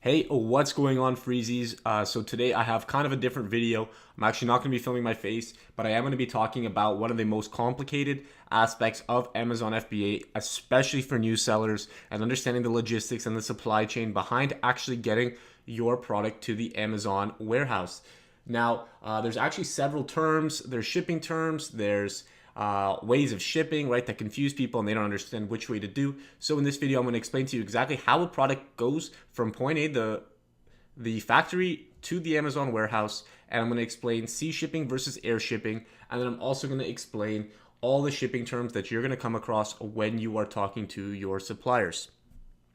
Hey, what's going on, Freezies? So today I have kind of a different video. I'm actually not going to be filming my face, but I am going to be talking about one of the most complicated aspects of Amazon FBA, especially for new sellers, and understanding the logistics and the supply chain behind actually getting your product to the Amazon warehouse. Now, there's actually several terms. There's shipping terms. There's ways of shipping, right, that confuse people and they don't understand which way to do. So in this video, I'm going to explain to you exactly how a product goes from point A, the factory, to the Amazon warehouse, and I'm going to explain sea shipping versus air shipping, and then I'm also going to explain all the shipping terms that you're going to come across when you are talking to your suppliers.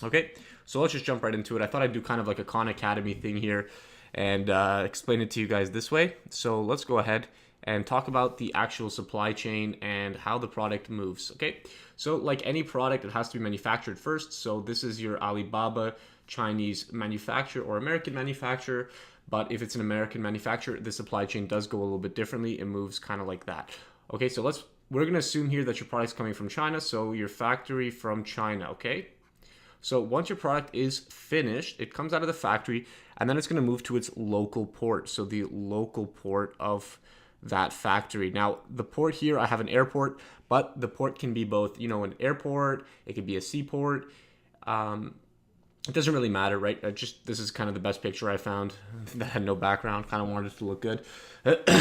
Okay, so let's just jump right into it. I thought I'd do kind of like a Khan Academy thing here and explain it to you guys this way. So let's go ahead and talk about the actual supply chain and how the product moves. Okay, so like any product, it has to be manufactured first. So this is your Alibaba Chinese manufacturer or American manufacturer. But if it's an American manufacturer, the supply chain does go a little bit differently. It moves kind of like that. Okay, so we're going to assume here that your product's coming from China. So your factory from China, okay? So once your product is finished, it comes out of the factory and then it's going to move to its local port. So the local port of that factory. Now, the port here, I have an airport, but the port can be both, an airport, it could be a seaport. It doesn't really matter, right? This is kind of the best picture I found that had no background, kind of wanted it to look good.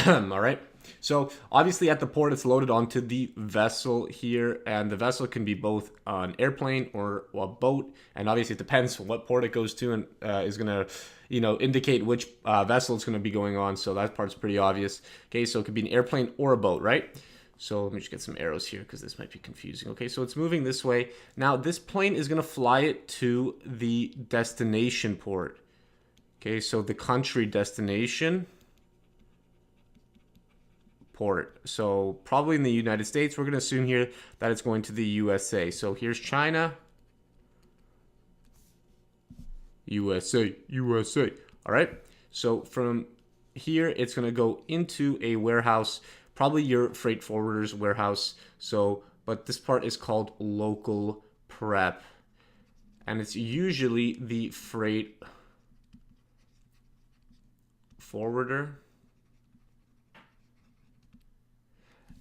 All right. So obviously at the port, it's loaded onto the vessel here, and the vessel can be both an airplane or a boat. And obviously it depends what port it goes to and is going to, indicate which vessel it's going to be going on. So that part's pretty obvious. Okay, so it could be an airplane or a boat, right? So let me just get some arrows here because this might be confusing. Okay, so it's moving this way. Now this plane is going to fly it to the destination port. Okay, so the country destination port. So probably in the United States, we're going to assume here that it's going to the USA. So here's China. USA, USA. All right. So from here, it's going to go into a warehouse, probably your freight forwarder's warehouse. So, but this part is called local prep. And it's usually the freight forwarder.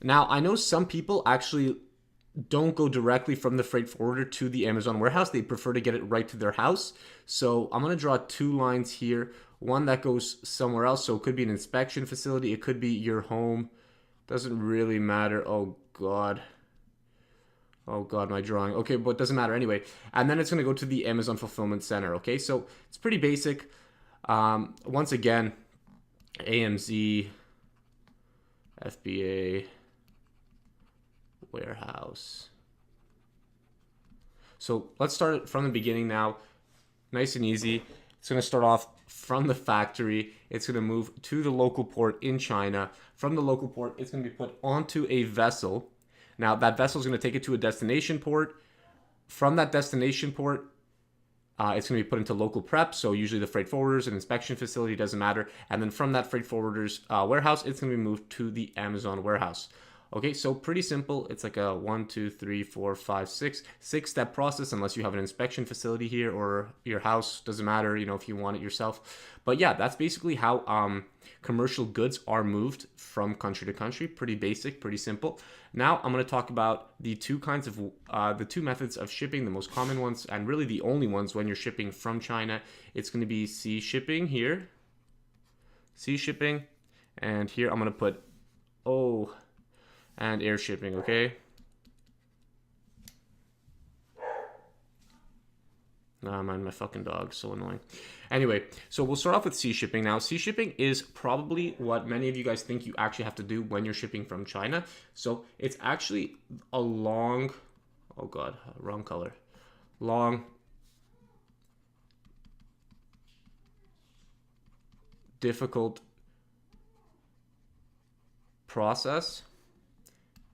Now, I know some people actually don't go directly from the freight forwarder to the Amazon warehouse. They prefer to get it right to their house. So I'm going to draw two lines here. One that goes somewhere else. So it could be an inspection facility. It could be your home. Doesn't really matter. Oh, God. Oh, God, my drawing. Okay, but it doesn't matter anyway. And then it's going to go to the Amazon Fulfillment Center. Okay, so it's pretty basic. Once again, AMZ, FBA, warehouse. So let's start from the beginning now. Nice and easy. It's going to start off from the factory. It's going to move to the local port in China. From the local port, it's going to be put onto a vessel. Now, that vessel is going to take it to a destination port. From that destination port, it's going to be put into local prep. So usually the freight forwarders, an inspection facility, doesn't matter. And then from that freight forwarder's warehouse, it's going to be moved to the Amazon warehouse. Okay, so pretty simple. It's like a 1, 2, 3, 4, 5, 6 step process, unless you have an inspection facility here or your house. Doesn't matter, if you want it yourself. But yeah, that's basically how commercial goods are moved from country to country. Pretty basic, pretty simple. Now I'm going to talk about the two methods of shipping, the most common ones, and really the only ones when you're shipping from China. It's going to be sea shipping here, sea shipping, and here I'm going to put and air shipping, okay? Nah, mind my fucking dog, so annoying. Anyway, so we'll start off with sea shipping. Now, sea shipping is probably what many of you guys think you actually have to do when you're shipping from China. So it's actually a long, oh God, wrong color. Long, difficult process.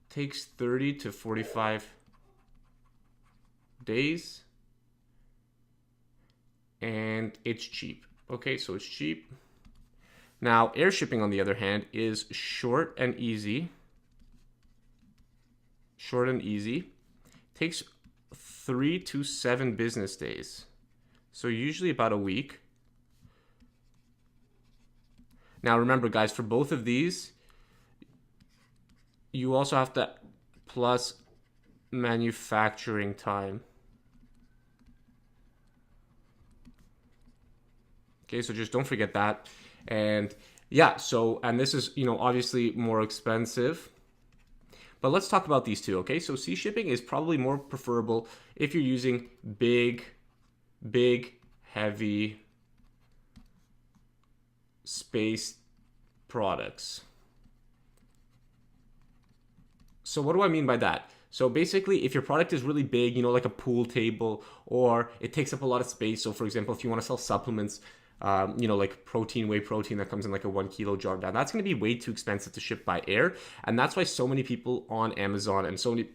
Takes 30 to 45 days, and it's cheap. Okay, so it's cheap. Now, air shipping, on the other hand, is short and easy. Short and easy. Takes 3 to 7 business days. So usually about a week. Now remember guys, for both of these, you also have to plus manufacturing time. Okay, so just don't forget that. And yeah, so, and this is, obviously more expensive. But let's talk about these two, okay? So sea shipping is probably more preferable if you're using big, heavy space products. So what do I mean by that? So basically, if your product is really big, like a pool table, or it takes up a lot of space. So for example, if you want to sell supplements, like protein, whey protein that comes in like a 1 kilo jar, now that's going to be way too expensive to ship by air. And that's why so many people on Amazon and so many,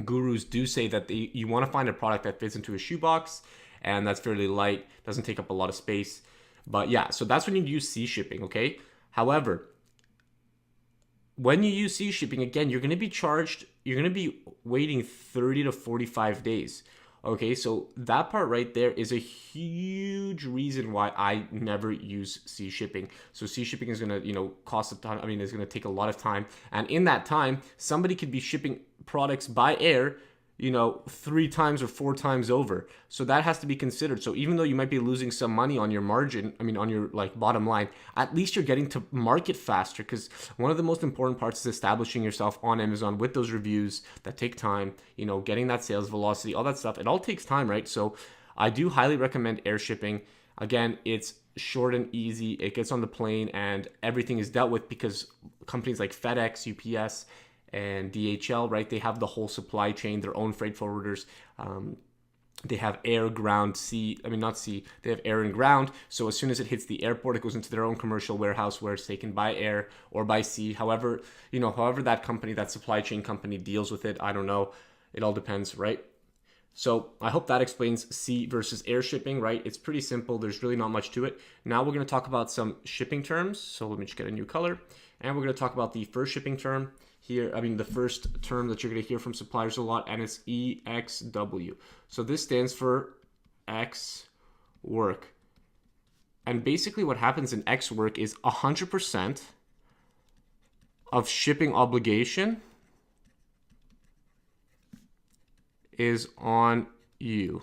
gurus do say that you want to find a product that fits into a shoebox and that's fairly light, doesn't take up a lot of space. But yeah, so that's when you use sea shipping, okay? However, when you use sea shipping, again, you're going to be waiting 30 to 45 days. Okay, so that part right there is a huge reason why I never use sea shipping. So sea shipping is going to, cost a ton. I mean, it's going to take a lot of time. And in that time, somebody could be shipping products by air, 3 times or 4 times over. So that has to be considered. So even though you might be losing some money on your margin, on your bottom line, at least you're getting to market faster, because one of the most important parts is establishing yourself on Amazon with those reviews that take time, getting that sales velocity, all that stuff. It all takes time, right? So I do highly recommend air shipping. Again, it's short and easy. It gets on the plane and everything is dealt with, because companies like FedEx, UPS, and DHL, right? They have the whole supply chain, their own freight forwarders. They have air, ground, sea. Not sea. They have air and ground. So as soon as it hits the airport, it goes into their own commercial warehouse where it's taken by air or by sea. However that company, that supply chain company deals with it, I don't know. It all depends, right? So I hope that explains sea versus air shipping, right? It's pretty simple. There's really not much to it. Now we're going to talk about some shipping terms. So let me just get a new color. And we're going to talk about the first shipping term here. The first term that you're going to hear from suppliers a lot, and it's EXW. So this stands for X work. And basically what happens in X work is 100% of shipping obligation is on you.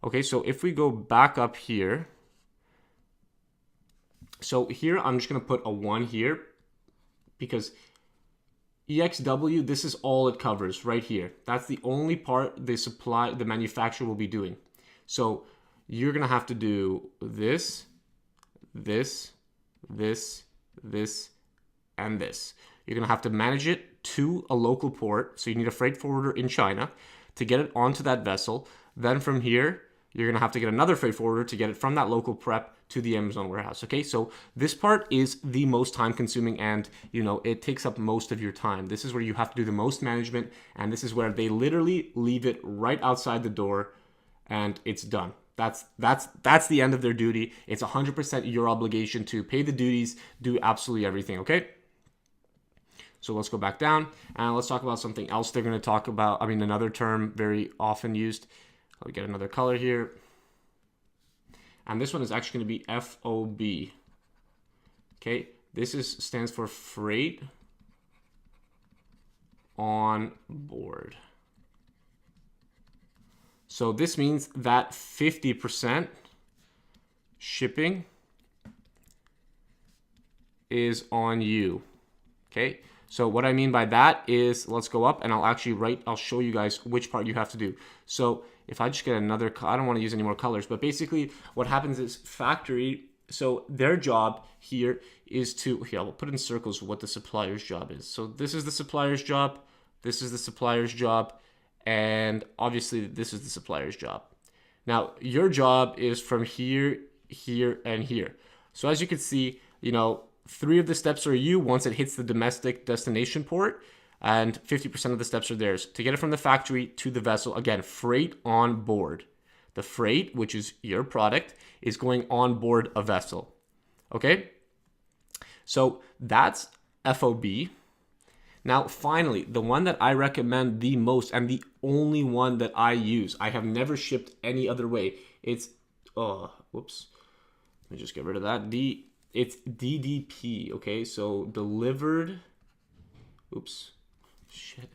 Okay, so if we go back up here, so here I'm just going to put a 1 here, because EXW, this is all it covers right here. That's the only part the manufacturer will be doing. So you're going to have to do this, this, this, this, and this. You're going to have to manage it to a local port. So you need a freight forwarder in China to get it onto that vessel. Then from here, you're going to have to get another freight forwarder to get it from that local prep to the Amazon warehouse. Okay, so this part is the most time consuming, and it takes up most of your time. This is where you have to do the most management, and this is where they literally leave it right outside the door and it's done. That's the end of their duty. It's 100% your obligation to pay the duties, do absolutely everything, okay? So let's go back down and let's talk about something else they're going to talk about. Another term very often used. I'll get another color here. And this one is actually going to be FOB. Okay, this stands for freight on board. So this means that 50% shipping is on you. Okay, so what I mean by that is, let's go up and I'll show you guys which part you have to do. So if I just get another, I don't want to use any more colors, but basically what happens is factory, so their job here is to, here, I'll put in circles what the supplier's job is. So this is the supplier's job, this is the supplier's job, and obviously this is the supplier's job. Now, your job is from here, here, and here. So as you can see, 3 of the steps are you once it hits the domestic destination port, and 50% of the steps are theirs. To get it from the factory to the vessel, again, freight on board. The freight, which is your product, is going on board a vessel. Okay? So that's FOB. Now, finally, the one that I recommend the most and the only one that I use, I have never shipped any other way. It's, whoops. Let me just get rid of that. It's DDP, okay? So delivered, oops, shit.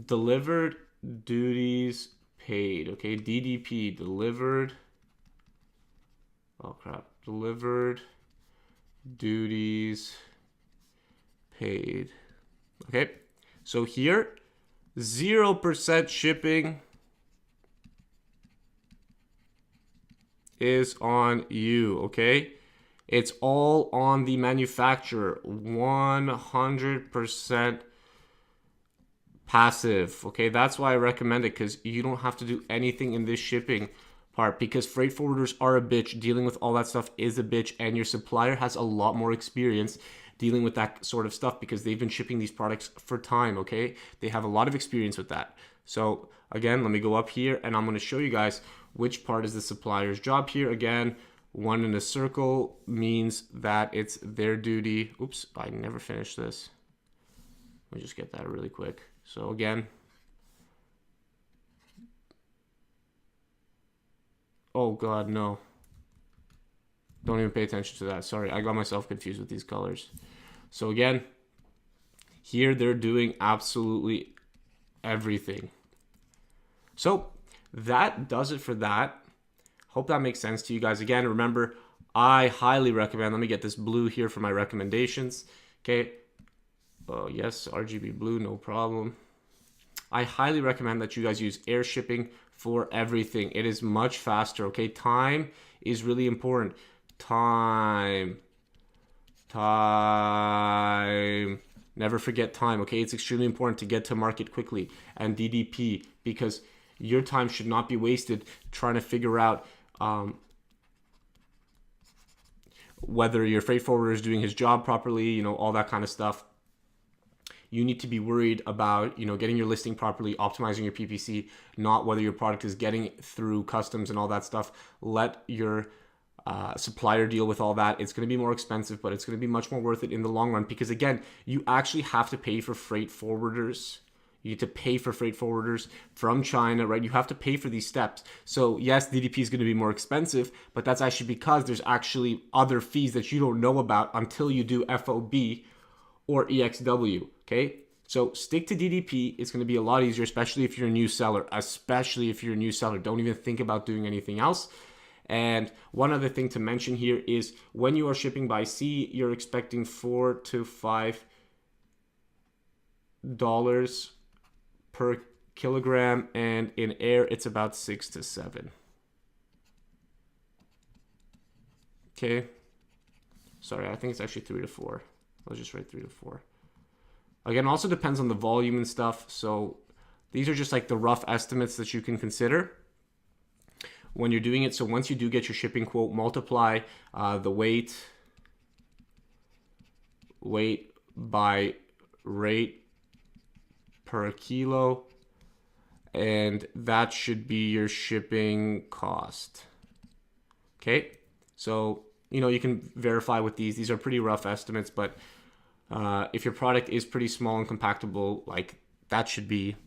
Delivered duties paid, okay? DDP, delivered, oh crap, delivered duties paid. Okay, so here 0% shipping is on you. Okay, it's all on the manufacturer. 100% passive. Okay, that's why I recommend it, because you don't have to do anything in this shipping part, because freight forwarders are a bitch. Dealing with all that stuff is a bitch, and your supplier has a lot more experience dealing with that sort of stuff because they've been shipping these products for time. Okay, they have a lot of experience with that. So again, let me go up here and I'm going to show you guys which part is the supplier's job here. Again, one in a circle means that it's their duty. Oops, I never finished this. Let me just get that really quick. So again, oh God, no. Don't even pay attention to that. Sorry, I got myself confused with these colors. So again, here they're doing absolutely everything. So that does it for that. Hope that makes sense to you guys. Again, remember, I highly recommend, let me get this blue here for my recommendations. Okay. Oh, yes, RGB blue, no problem. I highly recommend that you guys use air shipping for everything. It is much faster, okay? Time is really important. Time. Never forget time, okay? It's extremely important to get to market quickly. And DDP, because your time should not be wasted trying to figure out whether your freight forwarder is doing his job properly, you know, all that kind of stuff. You need to be worried about, you know, getting your listing properly, optimizing your PPC, not whether your product is getting through customs and all that stuff. Let your supplier deal with all that. It's going to be more expensive, but it's going to be much more worth it in the long run, because again, you actually have to pay for freight forwarders. You need to pay for freight forwarders from China, right? You have to pay for these steps. So yes, DDP is going to be more expensive, but that's actually because there's actually other fees that you don't know about until you do FOB or EXW, okay? So stick to DDP. It's going to be a lot easier, especially if you're a new seller. Don't even think about doing anything else. And one other thing to mention here is when you are shipping by sea, you're expecting $4 to $5 per kilogram, and in air, it's about 6 to 7. Okay. Sorry, I think it's actually 3 to 4. I'll just write 3 to 4. Again, also depends on the volume and stuff. So these are just like the rough estimates that you can consider when you're doing it. So once you do get your shipping quote, multiply the weight by rate per kilo, and that should be your shipping cost. Okay, so you know, you can verify with these are pretty rough estimates, but if your product is pretty small and compactable, like that should be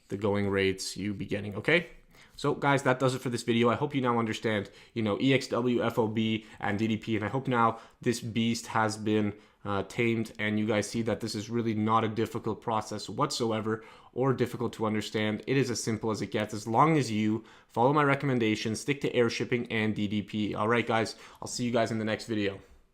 the going rates you be getting. Okay, so guys, that does it for this video. I hope you now understand, you know, EXW, FOB, and DDP, and I hope now this beast has been tamed, and you guys see that this is really not a difficult process whatsoever or difficult to understand. It is as simple as it gets, as long as you follow my recommendations, stick to air shipping and DDP. All right, guys, I'll see you guys in the next video.